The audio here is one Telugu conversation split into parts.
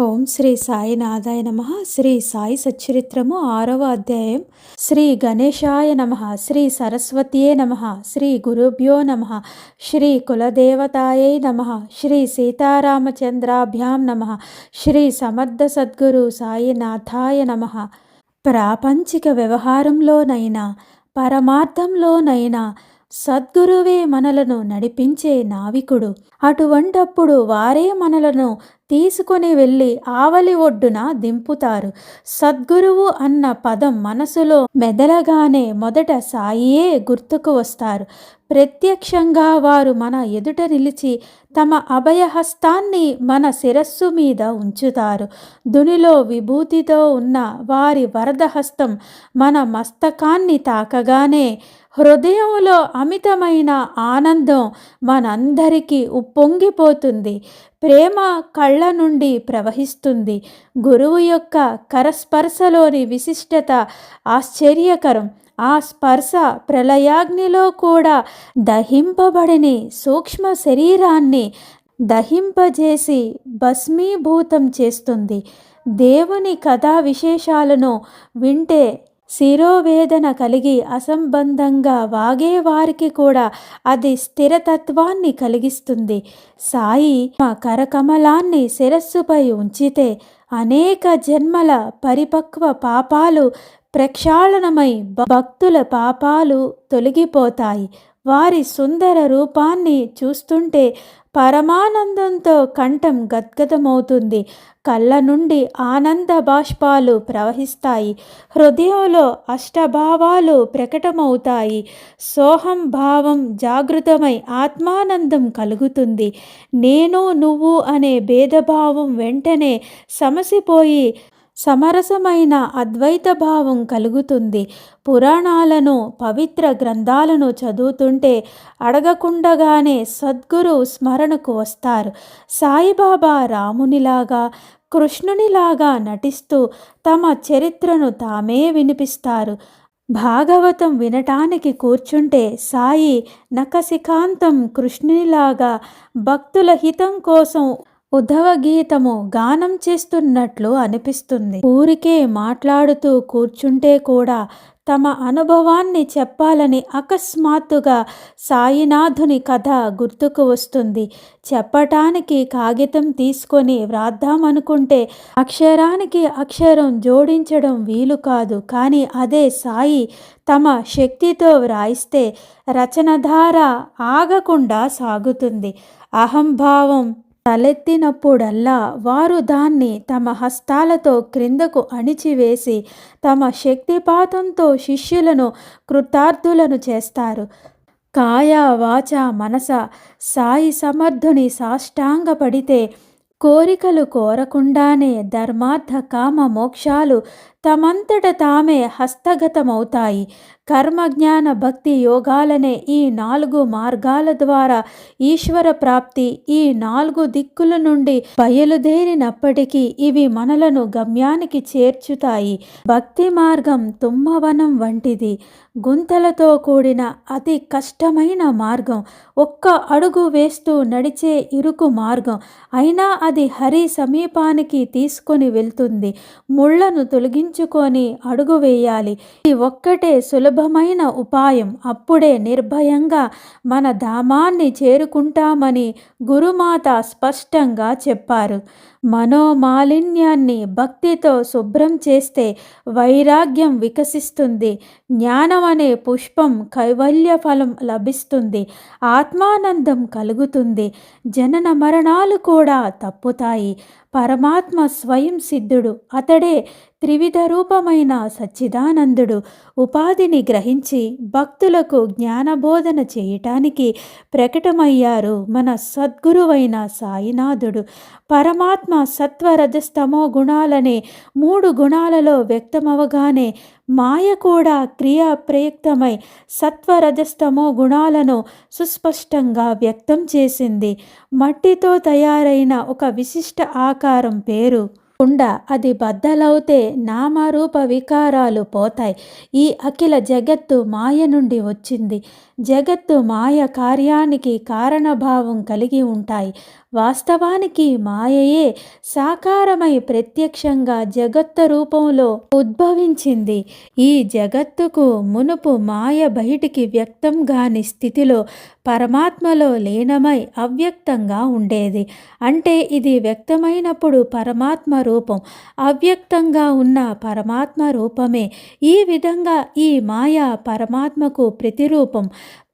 ఓం శ్రీ సాయినాథాయ నమః. శ్రీ సాయి సచ్చరిత్రము 6వ అధ్యాయం. శ్రీ గణేశాయ నమః. శ్రీ సరస్వతియే నమః. శ్రీ గురుభ్యో నమః. శ్రీ కులదేవతాయై నమః. శ్రీ సీతారామచంద్రాభ్యాం నమః. శ్రీ సమర్థ సద్గురు సాయినాథాయ నమః. ప్రాపంచిక వ్యవహారంలోనైనా పరమార్థంలోనైనా సద్గురువే మనలను నడిపించే నావికుడు. అటువంటప్పుడు వారే మనలను తీసుకొని వెళ్ళి ఆవలి ఒడ్డున దింపుతారు. సద్గురువు అన్న పదం మనసులో మెదలగానే మొదట సాయియే గుర్తుకు వస్తారు. ప్రత్యక్షంగా వారు మన ఎదుట నిలిచి తమ అభయహస్తాన్ని మన శిరస్సు మీద ఉంచుతారు. దునిలో విభూతితో ఉన్న వారి వరదహస్తం మన మస్తకాన్ని తాకగానే హృదయంలో అమితమైన ఆనందం మనందరికీ ఉప్పొంగిపోతుంది. ప్రేమ కళ్ళ నుండి ప్రవహిస్తుంది. గురువు యొక్క కరస్పర్శలోని విశిష్టత ఆశ్చర్యకరం. ఆ స్పర్శ ప్రళయాగ్నిలో కూడా దహింపబడని సూక్ష్మ శరీరాన్ని దహింపజేసి భస్మీభూతం చేస్తుంది. దేవుని కథా విశేషాలను వింటే శిరోవేదన కలిగి అసంబంధంగా వాగేవారికి కూడా అది స్థిరతత్వాన్ని కలిగిస్తుంది. సాయి కరకమలాన్ని శిరస్సుపై ఉంచితే అనేక జన్మల పరిపక్వ పాపాలు ప్రక్షాళనమై భక్తుల పాపాలు తొలగిపోతాయి. వారి సుందర రూపాన్ని చూస్తుంటే పరమానందంతో కంఠం గద్గదమవుతుంది. కళ్ళ నుండి ఆనంద బాష్పాలు ప్రవహిస్తాయి. హృదయంలో అష్టభావాలు ప్రకటమవుతాయి. సోహం భావం జాగృతమై ఆత్మానందం కలుగుతుంది. నేను నువ్వు అనే భేదభావం వెంటనే సమసిపోయి సమరసమైన అద్వైత భావం కలుగుతుంది. పురాణాలను పవిత్ర గ్రంథాలను చదువుతుంటే అడగకుండగానే సద్గురు స్మరణకు వస్తారు. సాయిబాబా రామునిలాగా కృష్ణునిలాగా నటిస్తూ తమ చరిత్రను తామే వినిపిస్తారు. భాగవతం వినటానికి కూర్చుంటే సాయి నఖశిఖాంతం కృష్ణునిలాగా భక్తుల హితం కోసం ఉద్ధవ గీతము గానం చేస్తున్నట్లు అనిపిస్తుంది. ఊరికే మాట్లాడుతూ కూర్చుంటే కూడా తమ అనుభవాన్ని చెప్పాలని అకస్మాత్తుగా సాయినాథుని కథ గుర్తుకు వస్తుంది. చెప్పటానికి కాగితం తీసుకొని వ్రాద్దామనుకుంటే అక్షరానికి అక్షరం జోడించడం వీలు కాదు. కానీ అదే సాయి తమ శక్తితో వ్రాయిస్తే రచనధార ఆగకుండా సాగుతుంది. అహంభావం తలెత్తినప్పుడల్లా వారు దాన్ని తమ హస్తాలతో క్రిందకు అణిచివేసి తమ శక్తిపాతంతో శిష్యులను కృతార్థులను చేస్తారు. కాయ వాచ మనస సాయి సమర్థుని సాష్టాంగపడితే కోరికలు కోరకుండానే ధర్మార్థ కామ మోక్షాలు తమంతట తామే హస్తగతమవుతాయి. కర్మజ్ఞాన భక్తి యోగాలనే ఈ 4 మార్గాల ద్వారా ఈశ్వర ప్రాప్తి ఈ 4 దిక్కుల నుండి బయలుదేరినప్పటికీ ఇవి మనలను గమ్యానికి చేర్చుతాయి. భక్తి మార్గం తుమ్మవనం వంటిది. గుంతలతో కూడిన అతి కష్టమైన మార్గం. ఒక్క అడుగు వేస్తూ నడిచే ఇరుకు మార్గం. అయినా అది హరి సమీపానికి తీసుకొని వెళ్తుంది. ముళ్లను తొలగించుకొని అడుగు వేయాలి. ఇది ఒక్కటే సులభమైన ఉపాయం. అప్పుడే నిర్భయంగా మన ధామాన్ని చేరుకుంటామని గురుమాత స్పష్టంగా చెప్పారు. మనోమాలిన్యాన్ని భక్తితో శుభ్రం చేస్తే వైరాగ్యం వికసిస్తుంది. జ్ఞానం అనే పుష్పం కైవల్య ఫలం లభిస్తుంది. ఆత్మానందం కలుగుతుంది. జనన మరణాలు కూడా తప్పుతాయి. పరమాత్మ స్వయం సిద్ధుడు. అతడే త్రివిధ రూపమైన సచ్చిదానందుడు. ఉపాధిని గ్రహించి భక్తులకు జ్ఞానబోధన చేయటానికి ప్రకటమయ్యారు మన సద్గురువైన సాయినాథుడు. పరమాత్మ సత్వరజస్తమో గుణాలనే 3 గుణాలలో వ్యక్తమవగానే మాయ కూడా క్రియా ప్రయుక్తమై సత్వరజస్తమో గుణాలను సుస్పష్టంగా వ్యక్తం చేసింది. మట్టితో తయారైన ఒక విశిష్ట ఆకారం పేరు కుండ. అది బద్దలవుతే నామరూప వికారాలు పోతాయి. ఈ అఖిల జగత్తు మాయ నుండి వచ్చింది. జగత్తు మాయ కార్యానికి కారణభావం కలిగి ఉంటాయి. వాస్తవానికి మాయయే సాకారమై ప్రత్యక్షంగా జగత్తు రూపంలో ఉద్భవించింది. ఈ జగత్తుకు మునుపు మాయ బయటికి వ్యక్తం కాని స్థితిలో పరమాత్మలో లీనమై అవ్యక్తంగా ఉండేది. అంటే ఇది వ్యక్తమైనప్పుడు పరమాత్మ రూపం, అవ్యక్తంగా ఉన్న పరమాత్మ రూపమే. ఈ విధంగా ఈ మాయ పరమాత్మకు ప్రతిరూపం,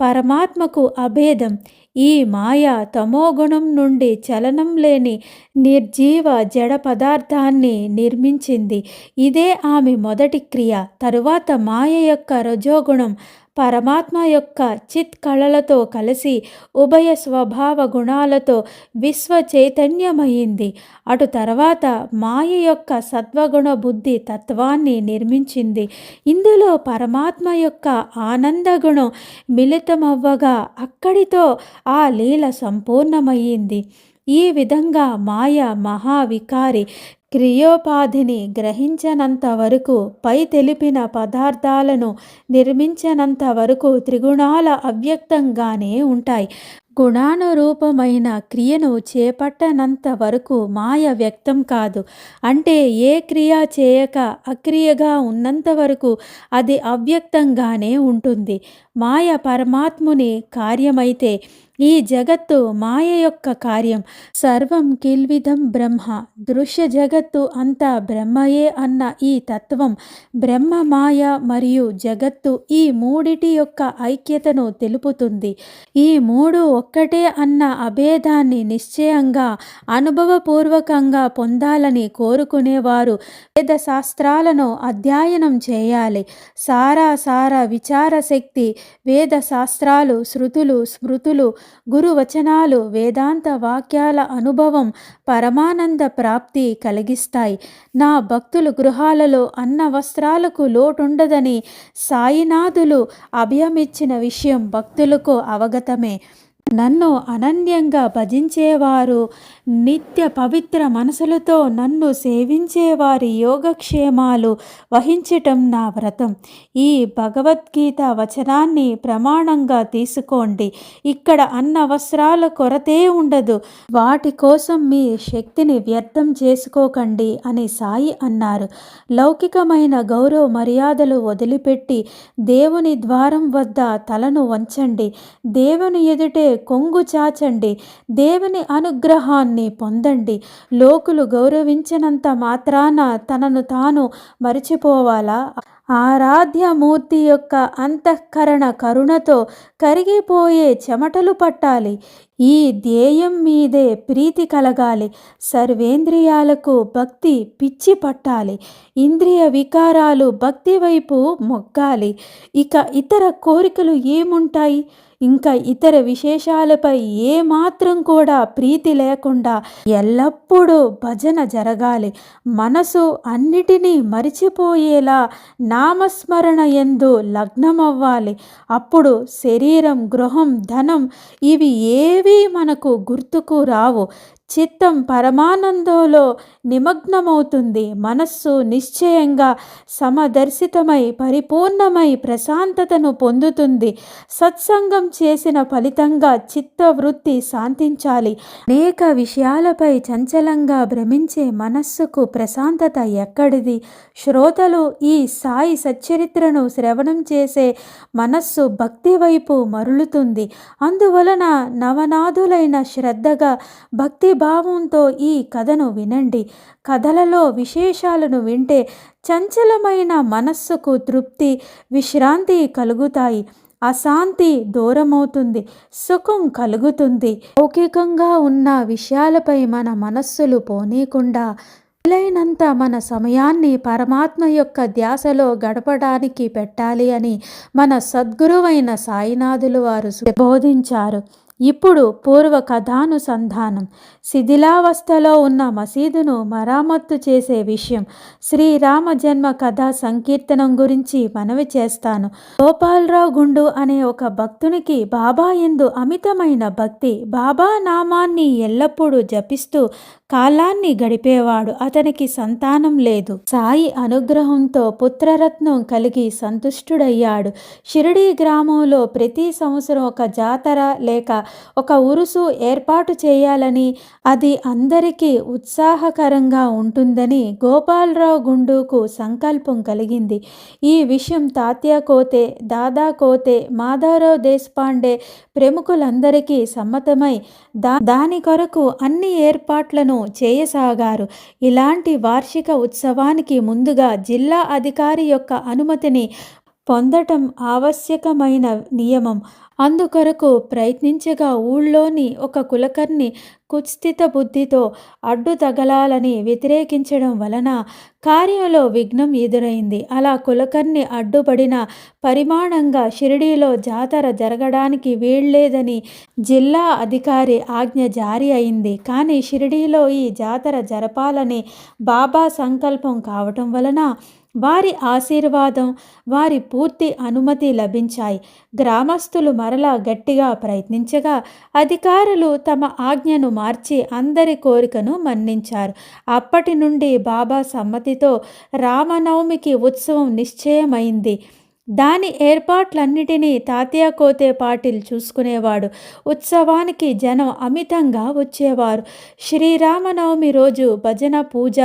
పరమాత్మకు అభేదం. ఈ మాయ తమోగుణం నుండి చలనం లేని నిర్జీవ జడ పదార్థాన్ని నిర్మించింది. ఇదే ఆమె మొదటి క్రియ. తరువాత మాయ యొక్క రజోగుణం పరమాత్మ యొక్క చిత్ కళలతో కలిసి ఉభయ స్వభావ గుణాలతో విశ్వ చైతన్యమైంది. అటు తర్వాత మాయ యొక్క సత్వగుణ బుద్ధి తత్వాన్ని నిర్మించింది. ఇందులో పరమాత్మ యొక్క ఆనందగుణం మిళితమవ్వగా అక్కడితో ఆ లీల సంపూర్ణమయ్యింది. ఈ విధంగా మాయ మహావికారి క్రియోపాధిని గ్రహించనంత వరకు, పై తెలిపిన పదార్థాలను నిర్మించనంత వరకు త్రిగుణాల అవ్యక్తంగానే ఉంటాయి. గుణానురూపమైన క్రియను చేపట్టనంత వరకు మాయ వ్యక్తం కాదు. అంటే ఏ క్రియ చేయక అక్రియగా ఉన్నంత వరకు అది అవ్యక్తంగానే ఉంటుంది. మాయ పరమాత్ముని కార్యమైతే ఈ జగత్తు మాయ యొక్క కార్యం. సర్వం కిల్విదం బ్రహ్మ, దృశ్య జగత్తు అంతా బ్రహ్మయే అన్న ఈ తత్వం బ్రహ్మ, మాయ మరియు జగత్తు ఈ మూడిటి యొక్క ఐక్యతను తెలుపుతుంది. ఈ మూడు ఒక్కటే అన్న అభేదాన్ని నిశ్చయంగా అనుభవపూర్వకంగా పొందాలని కోరుకునేవారు వేద శాస్త్రాలను అధ్యయనం చేయాలి. సార విచార శక్తి వేద శాస్త్రాలు, శృతులు, స్మృతులు, గురువచనాలు, వేదాంత వాక్యాల అనుభవం పరమానంద ప్రాప్తి కలిగిస్తాయి. నా భక్తులు గృహాలలో అన్న వస్త్రాలకు లోటుండదని సాయినాథులు అభయమిచ్చిన విషయం భక్తులకు అవగతమే. నన్ను అనన్యంగా భజించేవారు, నిత్య పవిత్ర మనసులతో నన్ను సేవించేవారి యోగక్షేమాలు వహించటం నా వ్రతం. ఈ భగవద్గీత వచనాన్ని ప్రమాణంగా తీసుకోండి. ఇక్కడ అన్న వస్త్రాల కొరతే ఉండదు. వాటి కోసం మీ శక్తిని వ్యర్థం చేసుకోకండి అని సాయి అన్నారు. లౌకికమైన గౌరవ మర్యాదలు వదిలిపెట్టి దేవుని ద్వారం వద్ద తలను వంచండి. దేవుని ఎదుటే కొంగు చాచండి. దేవుని అనుగ్రహాన్ని పొందండి. లోకులు గౌరవించినంత మాత్రాన తనను తాను మరిచిపోవాలా? ఆరాధ్యమూర్తి యొక్క అంతఃకరణ కరుణతో కరిగిపోయే చెమటలు పట్టాలి. ఈ ధ్యేయం మీదే ప్రీతి కలగాలి. సర్వేంద్రియాలకు భక్తి పిచ్చి పట్టాలి. ఇంద్రియ వికారాలు భక్తి వైపు మొగ్గాలి. ఇక ఇతర కోరికలు ఏముంటాయి? ఇంకా ఇతర విశేషాలపై ఏమాత్రం కూడా ప్రీతి లేకుండా ఎల్లప్పుడూ భజన జరగాలి. మనసు అన్నిటినీ మరిచిపోయేలా నామస్మరణ యందు లగ్నమవ్వాలి. అప్పుడు శరీరం, గృహం, ధనం ఇవి ఏవీ మనకు గుర్తుకు రావు. చిత్తం పరమానందంలో నిమగ్నమవుతుంది. మనస్సు నిశ్చయంగా సమదర్శితమై పరిపూర్ణమై ప్రశాంతతను పొందుతుంది. సత్సంగం చేసిన ఫలితంగా చిత్తవృత్తి శాంతించాలి. అనేక విషయాలపై చంచలంగా భ్రమించే మనస్సుకు ప్రశాంతత ఎక్కడిది? శ్రోతలు ఈ సాయి సచ్చరిత్రను శ్రవణం చేసే మనస్సు భక్తి వైపు మరులుతుంది. అందువలన నవనాథులైన శ్రద్ధగా భక్తి భావంతో ఈ కథను వినండి. కథలలో విశేషాలను వింటే చంచలమైన మనస్సుకు తృప్తి, విశ్రాంతి కలుగుతాయి. అశాంతి దూరమవుతుంది, సుఖం కలుగుతుంది. లౌకికంగా ఉన్న విషయాలపై మన మనస్సులు పోనీకుండా వీలైనంత మన సమయాన్ని పరమాత్మ యొక్క ధ్యాసలో గడపడానికి పెట్టాలి అని మన సద్గురువైన సాయినాథులు వారు బోధించారు. ఇప్పుడు పూర్వ కథానుసంధానం. శిథిలావస్థలో ఉన్న మసీదును మరామత్తు చేసే విషయం, శ్రీరామ జన్మ కథా సంకీర్తనం గురించి మనవి చేస్తాను. గోపాలరావు గుండు అనే ఒక భక్తునికి బాబా యందు అమితమైన భక్తి. బాబా నామాన్ని ఎల్లప్పుడూ జపిస్తూ కాలాన్ని గడిపేవాడు. అతనికి సంతానం లేదు. సాయి అనుగ్రహంతో పుత్రరత్నం కలిగి సంతుష్టుడయ్యాడు. షిరిడీ గ్రామంలో ప్రతి సంవత్సరం ఒక జాతర లేక ఒక ఉరుసు ఏర్పాటు చేయాలని, అది అందరికీ ఉత్సాహకరంగా ఉంటుందని గోపాలరావు గుండూకు సంకల్పం కలిగింది. ఈ విషయం తాత్యా కోతే, దాదా కోతే, మాధవరావు దేశపాండే ప్రముఖులందరికీ సమ్మతమై దాని కొరకు అన్ని ఏర్పాట్లను చేయసాగారు. ఇలాంటి వార్షిక ఉత్సవానికి ముందుగా జిల్లా అధికారి యొక్క అనుమతిని పొందటం ఆవశ్యకమైన నియమం. అందుకొరకు ప్రయత్నించగా ఊళ్ళోని ఒక కులకర్ణి కుత్సిత బుద్ధితో అడ్డు తగలాలని వ్యతిరేకించడం వలన కార్యంలో విఘ్నం ఎదురైంది. అలా కులకర్ణి అడ్డుపడిన పరిమాణంగా షిరిడీలో జాతర జరగడానికి వీల్లేదని జిల్లా అధికారి ఆజ్ఞ జారీ అయింది. కానీ షిరిడీలో ఈ జాతర జరపాలని బాబా సంకల్పం కావటం వలన వారి ఆశీర్వాదం, వారి పూర్తి అనుమతి లభించాయి. గ్రామస్తులు మరలా గట్టిగా ప్రయత్నించగా అధికారులు తమ ఆజ్ఞను మార్చి అందరి కోరికను మన్నించారు. అప్పటి నుండి బాబా సమ్మతితో రామనవమికి ఉత్సవం నిశ్చయమైంది. దాని ఏర్పాట్లన్నిటినీ తాత్యా కోతే పాటిల్ చూసుకునేవాడు. ఉత్సవానికి జనం అమితంగా వచ్చేవారు. శ్రీరామనవమి రోజు భజన, పూజ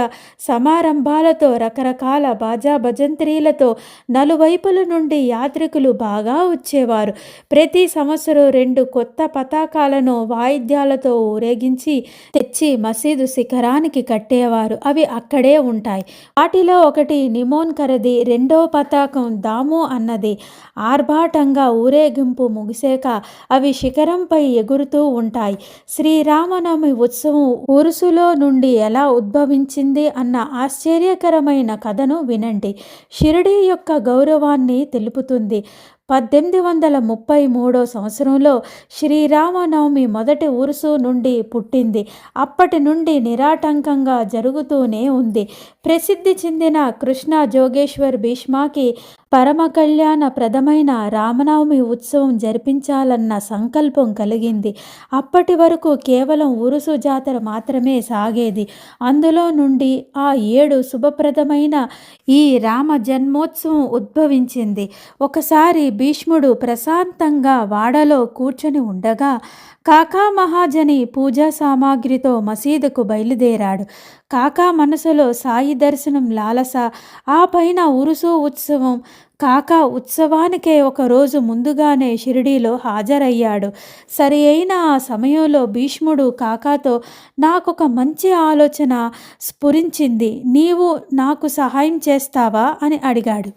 సమారంభాలతో రకరకాల బాజా భజంత్రీలతో నలువైపుల నుండి యాత్రికులు బాగా వచ్చేవారు. ప్రతి సంవత్సరం 2 కొత్త పతాకాలను వాయిద్యాలతో ఊరేగించి తెచ్చి మసీదు శిఖరానికి కట్టేవారు. అవి అక్కడే ఉంటాయి. వాటిలో ఒకటి నిమోన్ కరది, రెండో పతాకం దాము అన్నది. ఆర్భాటంగా ఊరేగింపు ముగిసాక అవి శిఖరంపై ఎగురుతూ ఉంటాయి. శ్రీరామనవమి ఉత్సవం ఉరుసులో నుండి ఎలా ఉద్భవించింది అన్న ఆశ్చర్యకరమైన కథను వినండి. షిరిడీ యొక్క గౌరవాన్ని తెలుపుతుంది. 1833 సంవత్సరంలో శ్రీరామనవమి మొదటి ఉరుసు నుండి పుట్టింది. అప్పటి నుండి నిరాటంకంగా జరుగుతూనే ఉంది. ప్రసిద్ధి చెందిన కృష్ణ జోగేశ్వర్ భీష్మాకి పరమ కళ్యాణప్రదమైన రామనవమి ఉత్సవం జరిపించాలన్న సంకల్పం కలిగింది. అప్పటి వరకు కేవలం ఉరుసు జాతర మాత్రమే సాగేది. అందులో నుండి ఆ 7 శుభప్రదమైన ఈ రామ జన్మోత్సవం ఉద్భవించింది. ఒకసారి భీష్ముడు ప్రశాంతంగా వాడలో కూర్చొని ఉండగా కాకా మహాజని పూజా సామాగ్రితో మసీదుకు బయలుదేరాడు. కాకా మనసులో సాయి దర్శనం లాలస, ఆ పైన ఉరుసు ఉత్సవం. కాకా ఉత్సవానికే ఒక రోజు ముందుగానే షిరిడీలో హాజరయ్యాడు. సరి అయిన ఆ సమయంలో భీష్ముడు కాకాతో, నాకొక మంచి ఆలోచన స్ఫురించింది, నీవు నాకు సహాయం చేస్తావా అని అడిగాడు.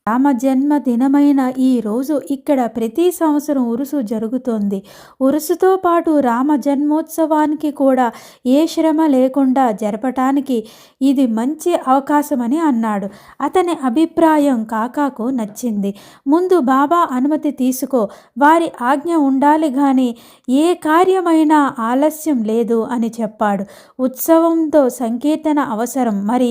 రామ జన్మ దినమైన ఈ రోజు ఇక్కడ ప్రతి సంవత్సరం ఉరుసు జరుగుతోంది. ఉరుసుతో పాటు రామ జన్మోత్సవానికి కూడా ఏ శ్రమ లేకుండా జరపటానికి ఇది మంచి అవకాశమని అన్నాడు. అతని అభిప్రాయం కాకాకు నచ్చింది. ముందు బాబా అనుమతి తీసుకో, వారి ఆజ్ఞ ఉండాలి గాని ఏ కార్యమైనా ఆలస్యం లేదు అని చెప్పాడు. ఉత్సవంతో సంకీర్తన అవసరం, మరి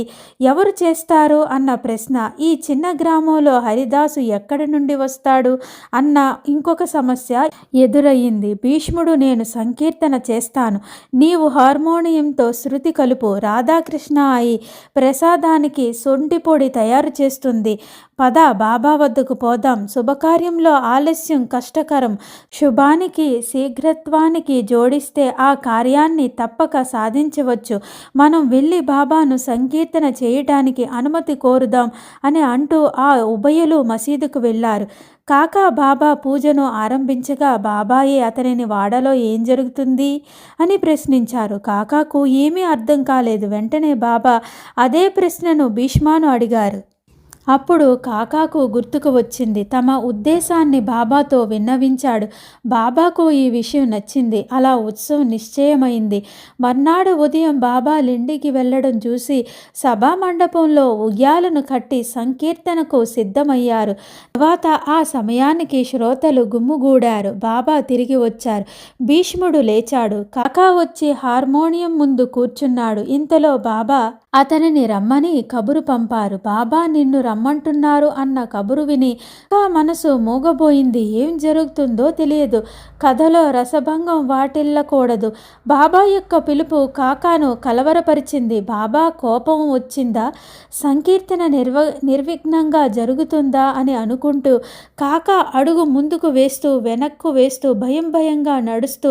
ఎవరు చేస్తారు అన్న ప్రశ్న, ఈ చిన్న గ్రామంలో హరిదాసు ఎక్కడి నుండి వస్తాడు అన్న ఇంకొక సమస్య ఎదురయ్యింది. భీష్ముడు, నేను సంకీర్తన చేస్తాను, నీవు హార్మోనియంతో శృతి కలుపు, రాధాకృష్ణ అయి ప్రసాదానికి సొంటి పొడి తయారు చేస్తుంది, పద బాబా వద్దకు పోదాం. శుభకార్యంలో ఆలస్యం కష్టకరం, శుభానికి శీఘ్రత్వానికి జోడిస్తే ఆ కార్యాన్ని తప్పక సాధించవచ్చు. మనం వెళ్ళి బాబాను సంకీర్తన చేయటానికి అనుమతి కోరుదాం అని అంటూ ఆ ఉభయులు మసీదుకు వెళ్ళారు. కాకా బాబా పూజను ఆరంభించగా బాబాయే అతనిని, వాడలో ఏం జరుగుతుంది అని ప్రశ్నించారు. కాకాకు ఏమీ అర్థం కాలేదు. వెంటనే బాబా అదే ప్రశ్నను భీష్మాను అడిగారు. అప్పుడు కాకాకు గుర్తుకు వచ్చింది. తమ ఉద్దేశాన్ని బాబాతో విన్నవించాడు. బాబాకు ఈ విషయం నచ్చింది. అలా ఉత్సవం నిశ్చయమైంది. మర్నాడు ఉదయం బాబా లిండికి వెళ్ళడం చూసి సభా మండపంలో ఉయ్యాలను కట్టి సంకీర్తనకు సిద్ధమయ్యారు. తర్వాత ఆ సమయానికి శ్రోతలు గుమ్ముగూడారు. బాబా తిరిగి వచ్చారు. భీష్ముడు లేచాడు. కాకా వచ్చి హార్మోనియం ముందు కూర్చున్నాడు. ఇంతలో బాబా అతనిని రమ్మని కబురు పంపారు. బాబా నిన్ను రమ్మంటున్నారు అన్న కబురు విని మనసు మూగబోయింది. ఏం జరుగుతుందో తెలియదు. కథలో రసభంగం వాటిల్లకూడదు. బాబా యొక్క పిలుపు కాకాను కలవరపరిచింది. బాబా కోపం వచ్చిందా, సంకీర్తన నిర్విఘ్నంగా జరుగుతుందా అని అనుకుంటూ కాకా అడుగు ముందుకు వేస్తూ వెనక్కు వేస్తూ భయం భయంగా నడుస్తూ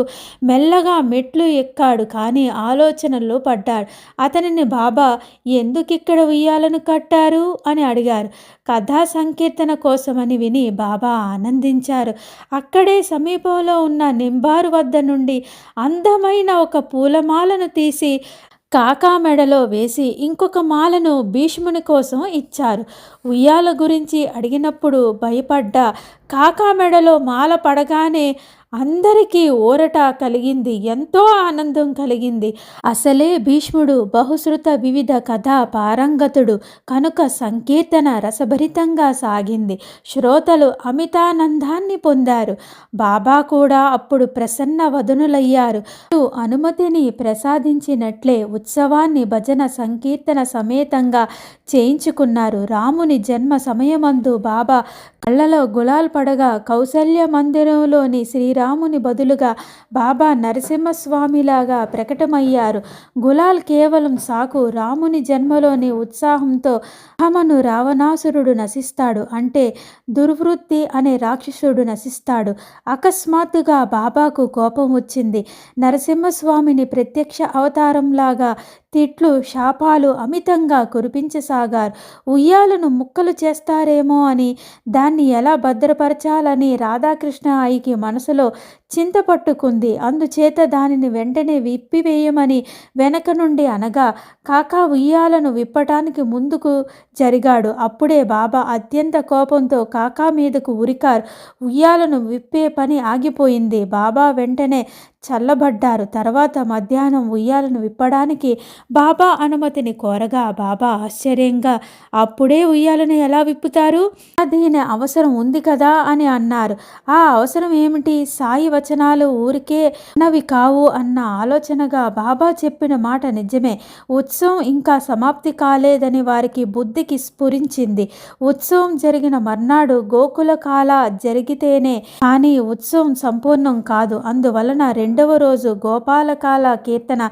మెల్లగా మెట్లు ఎక్కాడు. కానీ ఆలోచనల్లో పడ్డాడు. అతనిని బాబా ఎందుకిక్కడ ఉయ్యాలను కట్టారు అని అడిగారు. కథా సంకీర్తన కోసమని విని బాబా ఆనందించారు. అక్కడే సమీపంలో ఉన్న నింబారు వద్ద నుండి అందమైన ఒక పూలమాలను తీసి కాకా మెడలో వేసి ఇంకొక మాలను భీష్ముని కోసం ఇచ్చారు. ఉయ్యాల గురించి అడిగినప్పుడు భయపడ్డ కాకా మెడలో మాల పడగానే అందరికీ ఊరట కలిగింది. ఎంతో ఆనందం కలిగింది. అసలే భీష్ముడు బహుశ్రుత వివిధ కథా పారంగతుడు కనుక సంకీర్తన రసభరితంగా సాగింది. శ్రోతలు అమితానందాన్ని పొందారు. బాబా కూడా అప్పుడు ప్రసన్న వదనులయ్యారు. అనుమతిని ప్రసాదించినట్లే ఉత్సవాన్ని భజన సంకీర్తన సమేతంగా చేయించుకున్నారు. రాముని జన్మ సమయమందు బాబా కళ్ళలో గులాల్ పడగా కౌసల్య మందిరంలోని శ్రీరాముని బదులుగా బాబా నరసింహస్వామిలాగా ప్రకటమయ్యారు. గులాల్ కేవలం సాకు. రాముని జన్మలోని ఉత్సాహంతో రామను రావణాసురుడు నశిస్తాడు. అంటే దుర్వృత్తి అనే రాక్షసుడు నశిస్తాడు. అకస్మాత్తుగా బాబాకు కోపం వచ్చింది. నరసింహస్వామిని ప్రత్యక్ష అవతారంలాగా తిట్లు శాపాలు అమితంగా కురిపించసాగారు. ఉయ్యాలను ముక్కలు చేస్తారేమో అని దాన్ని ఎలా భద్రపరచాలని రాధాకృష్ణ ఆయికి మనసులో చింత పట్టుకుంది. అందుచేత దానిని వెంటనే విప్పివేయమని వెనక నుండి అనగా కాకా ఉయ్యాలను విప్పటానికి ముందుకు జరిగాడు. అప్పుడే బాబా అత్యంత కోపంతో కాకా మీదకు ఉరికారు. ఉయ్యాలను విప్పే పని ఆగిపోయింది. బాబా వెంటనే చల్లబడ్డారు. తర్వాత మధ్యాహ్నం ఉయ్యాలను విప్పడానికి బాబా అనుమతిని కోరగా బాబా ఆశ్చర్యంగా అప్పుడే ఉయ్యాలను ఎలా విప్పుతారు, దీని అవసరం ఉంది కదా అని అన్నారు. ఆ అవసరం ఏమిటి? సాయి వచనాలు ఊరికే అన్నవి కావు అన్న ఆలోచనగా బాబా చెప్పిన మాట నిజమే. ఉత్సవం ఇంకా సమాప్తి కాలేదని వారికి బుద్ధికి స్ఫురించింది. ఉత్సవం జరిగిన మర్నాడు గోకుల కాల జరిగితేనే కానీ ఉత్సవం సంపూర్ణం కాదు. అందువలన రెండవ రోజు గోపాలకాల కీర్తన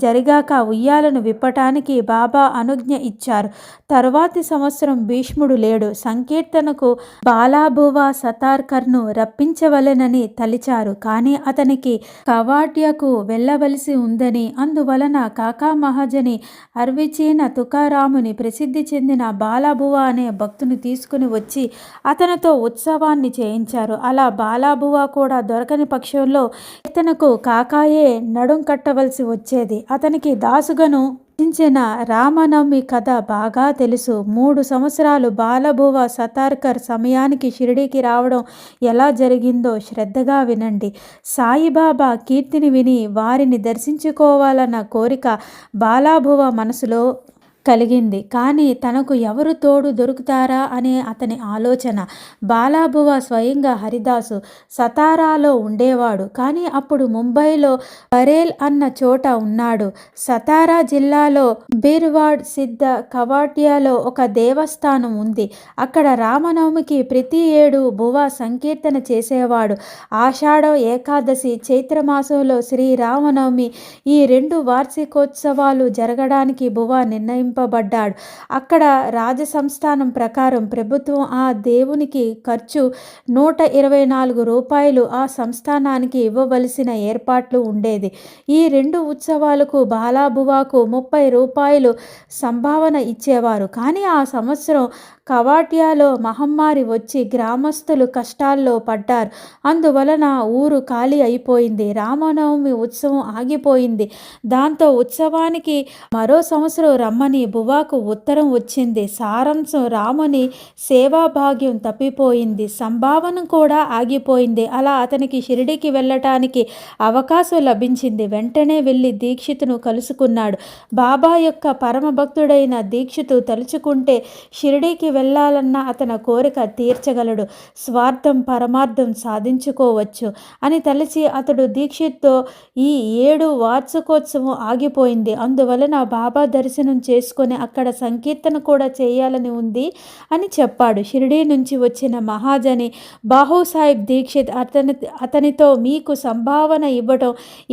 జరిగాక ఉయ్యాలను విప్పటానికి బాబా అనుజ్ఞ ఇచ్చారు. తరువాతి సంవత్సరం భీష్ముడు లేడు. సంకీర్తనకు బాలాబువా సతార్కర్ను రప్పించవలెనని తలిచారు. కానీ అతనికి కవాడ్యకు వెళ్ళవలసి ఉందని, అందువలన కాకా మహాజని అర్విచీన తుకారాముని ప్రసిద్ధి చెందిన బాలాబువా అనే భక్తుని తీసుకుని వచ్చి అతనితో ఉత్సవాన్ని చేయించారు. అలా బాలాబువా కూడా దొరకని పక్షంలో కీర్తనకు కాకాయే నడుం కట్టవలసి వచ్చేది. అతనికి దాసుగను రచించిన రామనవమి కథ బాగా తెలుసు. 3 సంవత్సరాలు బాలభువ సతార్కర్ సమయానికి షిరిడీకి రావడం ఎలా జరిగిందో శ్రద్ధగా వినండి. సాయిబాబా కీర్తిని విని వారిని దర్శించుకోవాలన్న కోరిక బాలాభువ మనసులో కలిగింది. కానీ తనకు ఎవరు తోడు దొరుకుతారా అనే అతని ఆలోచన. బాలాబువ స్వయంగా హరిదాసు సతారాలో ఉండేవాడు. కానీ అప్పుడు ముంబైలో బరేల్ అన్న చోట ఉన్నాడు. సతారా జిల్లాలో బీర్వాడ్ సిద్ధ కవాట్యాలో ఒక దేవస్థానం ఉంది. అక్కడ రామనవమికి ప్రతి ఏడు బువ సంకీర్తన చేసేవాడు. ఆషాఢ ఏకాదశి, చైత్రమాసంలో శ్రీరామనవమి ఈ 2 వార్షికోత్సవాలు జరగడానికి బువ పడ్డాడు. అక్కడ రాజసంస్థానం ప్రకారం ప్రభుత్వం ఆ దేవునికి ఖర్చు 124 రూపాయలు ఆ సంస్థానానికి ఇవ్వవలసిన ఏర్పాట్లు ఉండేది. ఈ 2 ఉత్సవాలకు బాలాబువాకు 30 రూపాయలు సంభావన ఇచ్చేవారు. కానీ ఆ సంవత్సరం కవాట్యాలో మహమ్మారి వచ్చి గ్రామస్తులు కష్టాల్లో పడ్డారు. అందువలన ఊరు ఖాళీ అయిపోయింది. రామనవమి ఉత్సవం ఆగిపోయింది. దాంతో ఉత్సవానికి మరో సంవత్సరం రమ్మని బువాకు ఉత్తరం వచ్చింది. సారాంశం రాముని సేవాభాగ్యం తప్పిపోయింది. సంభావన కూడా ఆగిపోయింది. అలా అతనికి షిరిడీకి వెళ్ళటానికి అవకాశం లభించింది. వెంటనే వెళ్ళి దీక్షితును కలుసుకున్నాడు. బాబా యొక్క పరమ భక్తుడైన దీక్షితు తలుచుకుంటే షిరిడీకి వెళ్ళాలన్న అతని కోరిక తీర్చగలడు. స్వార్థం పరమార్థం సాధించుకోవచ్చు అని తలచి అతడు దీక్షిత్తో ఈ 7 వార్షికోత్సవం ఆగిపోయింది. అందువలన బాబా దర్శనం చేసుకు చేసుకొని అక్కడ సంకీర్తన కూడా చేయాలని ఉంది అని చెప్పాడు. షిరిడీ నుంచి వచ్చిన మహాజని బాహుసాహెబ్ దీక్షిత్ అతనితో మీకు సంభావన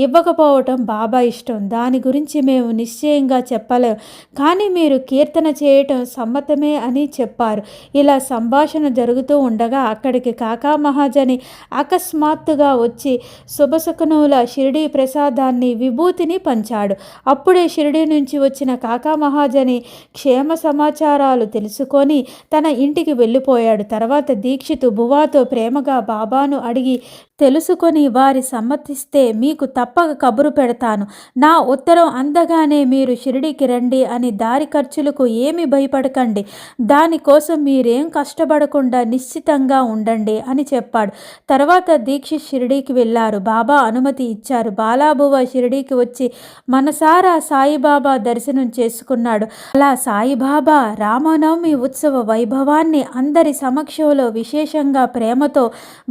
ఇవ్వకపోవటం బాబా ఇష్టం, దాని గురించి మేము నిశ్చయంగా చెప్పలేం, కానీ మీరు కీర్తన చేయటం సమ్మతమే అని చెప్పారు. ఇలా సంభాషణ జరుగుతూ ఉండగా అక్కడికి కాకా మహాజని అకస్మాత్తుగా వచ్చి శుభశకునుల షిరిడీ ప్రసాదాన్ని విభూతిని పంచాడు. అప్పుడే షిరిడీ నుంచి వచ్చిన కాకా మహాజని క్షేమ సమాచారాలు తెలుసుకొని తన ఇంటికి వెళ్ళిపోయాడు. తర్వాత దీక్షితు బువాతో ప్రేమగా బాబాను అడిగి తెలుసుకొని వారి సమ్మతిస్తే మీకు తప్పక కబురు పెడతాను. నా ఉత్తరం అందగానే మీరు షిరిడీకి రండి అని, దారి ఖర్చులకు ఏమీ భయపడకండి, దానికోసం మీరేం కష్టపడకుండా నిశ్చితంగా ఉండండి అని చెప్పాడు. తర్వాత దీక్షిత్ షిరిడీకి వెళ్ళారు. బాబా అనుమతి ఇచ్చారు. బాలాబువ షిరిడీకి వచ్చి మనసారా సాయిబాబా దర్శనం చేసుకున్నాడు. అలా సాయిబాబా రామనవమి ఉత్సవ వైభవాన్ని అందరి సమక్షంలో విశేషంగా ప్రేమతో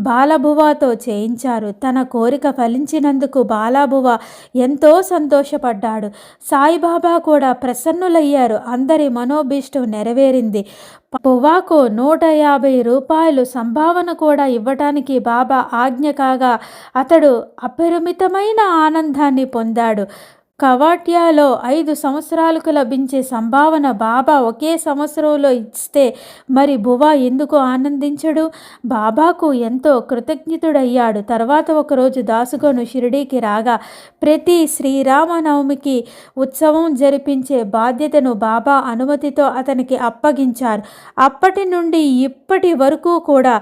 బాలబువాతో చేయించారు. తన కోరిక ఫలించినందుకు బాలాబువ ఎంతో సంతోషపడ్డాడు. సాయిబాబా కూడా ప్రసన్నులయ్యారు. అందరి మనోభీష్టం నెరవేరింది. బువాకు 150 రూపాయలు సంభావన కూడా ఇవ్వటానికి బాబా ఆజ్ఞ కాగా అతడు అపరిమితమైన ఆనందాన్ని పొందాడు. కవాట్యాలో 5 సంవత్సరాలకు లభించే సంభావన బాబా ఒకే సంవత్సరంలో ఇస్తే మరి బువా ఎందుకు ఆనందించడు? బాబాకు ఎంతో కృతజ్ఞతుడయ్యాడు. తర్వాత ఒకరోజు దాసుగను షిరిడీకి రాగా ప్రతి శ్రీరామనవమికి ఉత్సవం జరిపించే బాధ్యతను బాబా అనుమతితో అతనికి అప్పగించారు. అప్పటి నుండి ఇప్పటి వరకు కూడా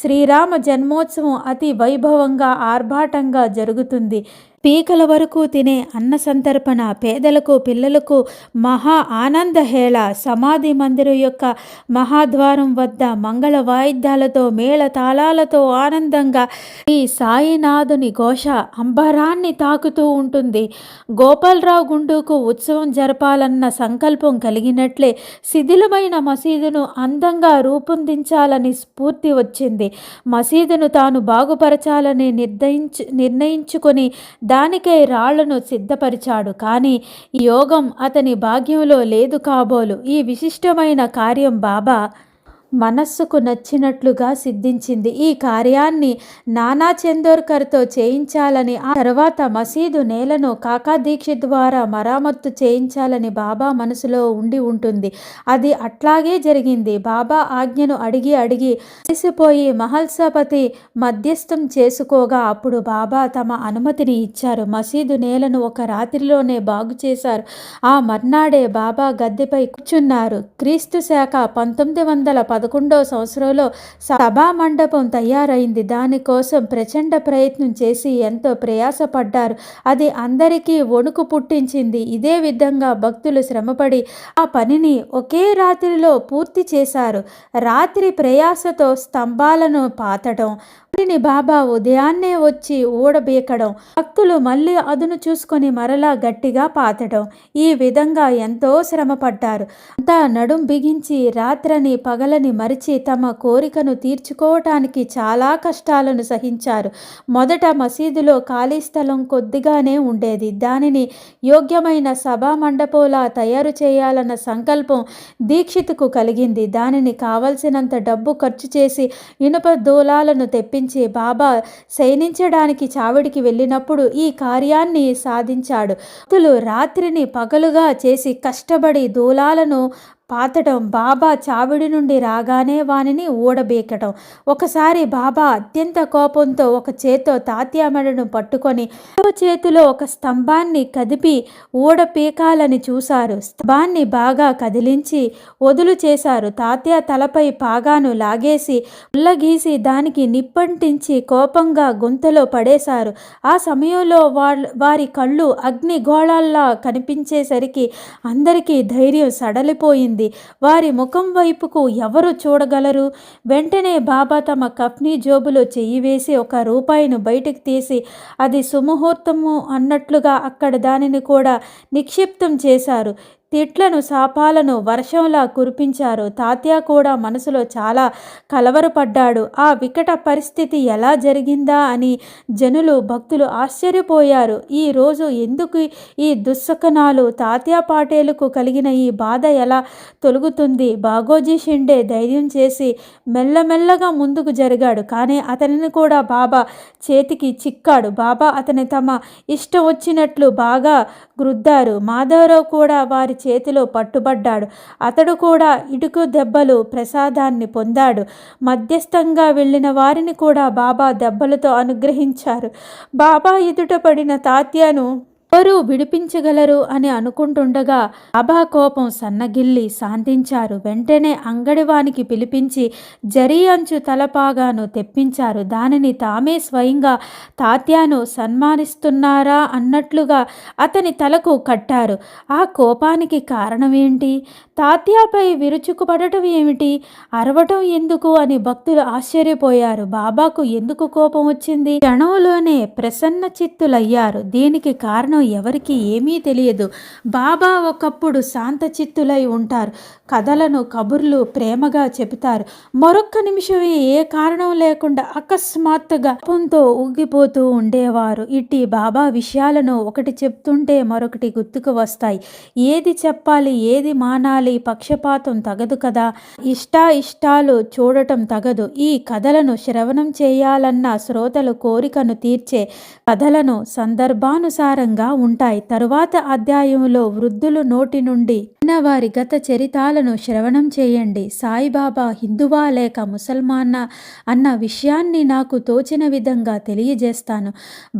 శ్రీరామ జన్మోత్సవం అతి వైభవంగా ఆర్భాటంగా జరుగుతుంది. పీకల వరకు తినే అన్న సంతర్పణ, పేదలకు పిల్లలకు మహా ఆనందహేళ. సమాధి మందిరం యొక్క మహాద్వారం వద్ద మంగళ వాయిద్యాలతో మేళతాళాలతో ఆనందంగా ఈ సాయినాథుని ఘోష అంబరాన్ని తాకుతూ ఉంటుంది. గోపాలరావు గుండూకు ఉత్సవం జరపాలన్న సంకల్పం కలిగినట్లే శిథిలమైన మసీదును అందంగా రూపొందించాలని స్ఫూర్తి వచ్చింది. మసీదును తాను బాగుపరచాలని నిర్ణయించుకొని దానికై రాళ్లను సిద్ధపరిచాడు. కానీ ఈ యోగం అతని భాగ్యంలో లేదు కాబోలు. ఈ విశిష్టమైన కార్యం బాబా మనస్సుకు నచ్చినట్లుగా సిద్ధించింది. ఈ కార్యాన్ని నానా చందోర్కర్తో చేయించాలని, ఆ తర్వాత మసీదు నేలను కాకా దీక్షిత్ ద్వారా మరామత్తు చేయించాలని బాబా మనసులో ఉండి ఉంటుంది. అది అట్లాగే జరిగింది. బాబా ఆజ్ఞను అడిగి అలసిపోయి మహల్సాపతి మధ్యస్థం చేసుకోగా అప్పుడు బాబా తమ అనుమతిని ఇచ్చారు. మసీదు నేలను ఒక రాత్రిలోనే బాగు చేశారు. ఆ మర్నాడే బాబా గద్దెపై కూర్చున్నారు. క్రీస్తు శాఖ 1911వ సంవత్సరంలో సభా మండపం తయారైంది. దానికోసం ప్రచండ ప్రయత్నం చేసి ఎంతో ప్రయాసపడ్డారు. అది అందరికీ వణుకు పుట్టించింది. ఇదే విధంగా భక్తులు శ్రమపడి ఆ పనిని ఒకే రాత్రిలో పూర్తి చేశారు. రాత్రి ప్రయాసతో స్తంభాలను పాతడం, వాటిని బాబా ఉదయాన్నే వచ్చి ఊడబీకడం, భక్తులు మళ్ళీ అదును చూసుకొని మరలా గట్టిగా పాతడం, ఈ విధంగా ఎంతో శ్రమపడ్డారు. అంతా నడుం బిగించి రాత్రని పగలని మరిచి తమ కోరికను తీర్చుకోవటానికి చాలా కష్టాలను సహించారు. మొదట మసీదులో ఖాళీ స్థలం కొద్దిగానే ఉండేది. దానిని యోగ్యమైన సభా మండపంలా తయారు చేయాలన్న సంకల్పం దీక్షితుకు కలిగింది. దానిని కావలసినంత డబ్బు ఖర్చు చేసి ఇనుప దూలాలను తెప్పించి బాబా శయనించడానికి చావిడికి వెళ్ళినప్పుడు ఈ కార్యాన్ని సాధించాడు. భక్తులు రాత్రిని పగలుగా చేసి కష్టపడి దూలాలను పాతటం, బాబా చావిడి నుండి రాగానే వానిని ఊడబీకటం. ఒకసారి బాబా అత్యంత కోపంతో ఒక చేత్తో తాత్యా మెడను పట్టుకొని చేతిలో ఒక స్తంభాన్ని కదిపి ఊడపీకాలని చూశారు. స్తంభాన్ని బాగా కదిలించి వదులు చేశారు. తాత్యా తలపై పాగాను లాగేసి ఉల్లగీసి దానికి నిప్పంటించి కోపంగా గుంతలో పడేశారు. ఆ సమయంలో వారి కళ్ళు అగ్నిగోళాల్లా కనిపించేసరికి అందరికీ ధైర్యం సడలిపోయింది. వారి ముఖం వైపుకు ఎవరు చూడగలరు? వెంటనే బాబా తమ కఫ్నీ జోబులో చెయ్యి వేసి ₹1 బయటకు తీసి అది సుముహూర్తము అన్నట్లుగా అక్కడ దానిని కూడా నిక్షిప్తం చేశారు. తిట్లను శాపాలను వర్షంలా కురిపించారు. తాత్యా కూడా మనసులో చాలా కలవరపడ్డాడు. ఆ వికట పరిస్థితి ఎలా జరిగిందా అని జనులు భక్తులు ఆశ్చర్యపోయారు. ఈరోజు ఎందుకు ఈ దుస్సకనాలు? తాత్యా పాటేలుకు కలిగిన ఈ బాధ ఎలా తొలుగుతుంది? బాగోజీ షిండే ధైర్యం చేసి మెల్లమెల్లగా ముందుకు జరిగాడు. కానీ అతనిని కూడా బాబా చేతికి చిక్కాడు. బాబా అతని తమ ఇష్టం వచ్చినట్లు బాగా గుద్దారు. మాధవరావు కూడా వారి చేతిలో పట్టుబడ్డాడు. అతడు కూడా ఇటుకు దెబ్బలు ప్రసాదాన్ని పొందాడు. మధ్యస్థంగా వెళ్ళిన వారిని కూడా బాబా దెబ్బలతో అనుగ్రహించారు. బాబా ఎదుట పడిన తాత్యాను ఎవరు విడిపించగలరు అని అనుకుంటుండగా బాబా కోపం సన్నగిల్లి శాంతించారు. వెంటనే అంగడివానికి పిలిపించి జరీ అంచు తలపాగాను తెప్పించారు. దానిని తామే స్వయంగా తాత్యాను సన్మానిస్తున్నారా అన్నట్లుగా అతని తలకు కట్టారు. ఆ కోపానికి కారణమేంటి? తాత్యాపై విరుచుకుపడటం ఏమిటి? అరవటం ఎందుకు అని భక్తులు ఆశ్చర్యపోయారు. బాబాకు ఎందుకు కోపం వచ్చింది? క్షణంలోనే ప్రసన్న చిత్తులయ్యారు. దీనికి కారణం ఎవరికి ఏమీ తెలియదు. బాబా ఒకప్పుడు శాంతచిత్తులై ఉంటారు. కథలను కబుర్లు ప్రేమగా చెబుతారు. మరొక్క నిమిషమే ఏ కారణం లేకుండా అకస్మాత్తుగా కోపంతో ఊగిపోతూ ఉండేవారు. ఇట్టి బాబా విషయాలను ఒకటి చెప్తుంటే మరొకటి గుర్తుకు వస్తాయి. ఏది చెప్పాలి, ఏది మానాలి? పక్షపాతం తగదు కదా. ఇష్టాలు చూడటం తగదు. ఈ కథలను శ్రవణం చేయాలన్న శ్రోతలు కోరికను తీర్చే కథలను సందర్భానుసారంగా ఉంటాయి. తరువాత అధ్యాయంలో వృద్ధులు నోటి నుండి వారి గత చరితాలను శ్రవణం చేయండి. సాయిబాబా హిందువా లేక ముసల్మానా అన్న విషయాన్ని నాకు తోచిన విధంగా తెలియజేస్తాను.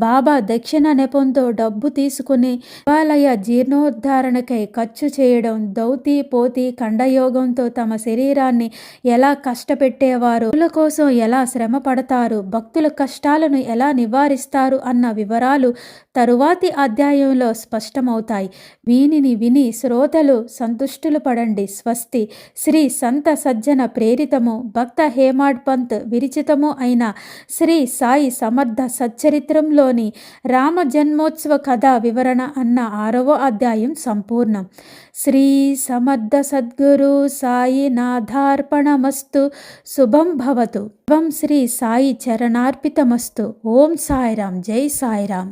బాబా దక్షిణ నెపంతో డబ్బు తీసుకుని దేవాలయ జీర్ణోద్ధారణకై ఖర్చు చేయడం, దౌతి పోతి ఖండయోగంతో తమ శరీరాన్ని ఎలా కష్టపెట్టేవారు, భక్తుల కోసం ఎలా శ్రమ పడతారు, భక్తుల కష్టాలను ఎలా నివారిస్తారు అన్న వివరాలు తరువాతి అధ్యాయంలో స్పష్టమవుతాయి. వీనిని విని శ్రోతలు సంతుష్టులు పడండి. స్వస్తి. శ్రీ సంత సజ్జన ప్రేరితము భక్త హేమాడ్ పంత్ విరచితము అయిన శ్రీ సాయి సమర్థ సచ్చరిత్రంలోని రామ జన్మోత్సవ కథా వివరణ అన్న 6వ అధ్యాయం సంపూర్ణం. శ్రీ సమర్థ సద్గురు సాయి నాథార్పణమస్తు. శుభం భవతు. శుభం శ్రీ సాయి చరణార్పితమస్తు. ఓం సాయిరాం. జై సాయిరాం.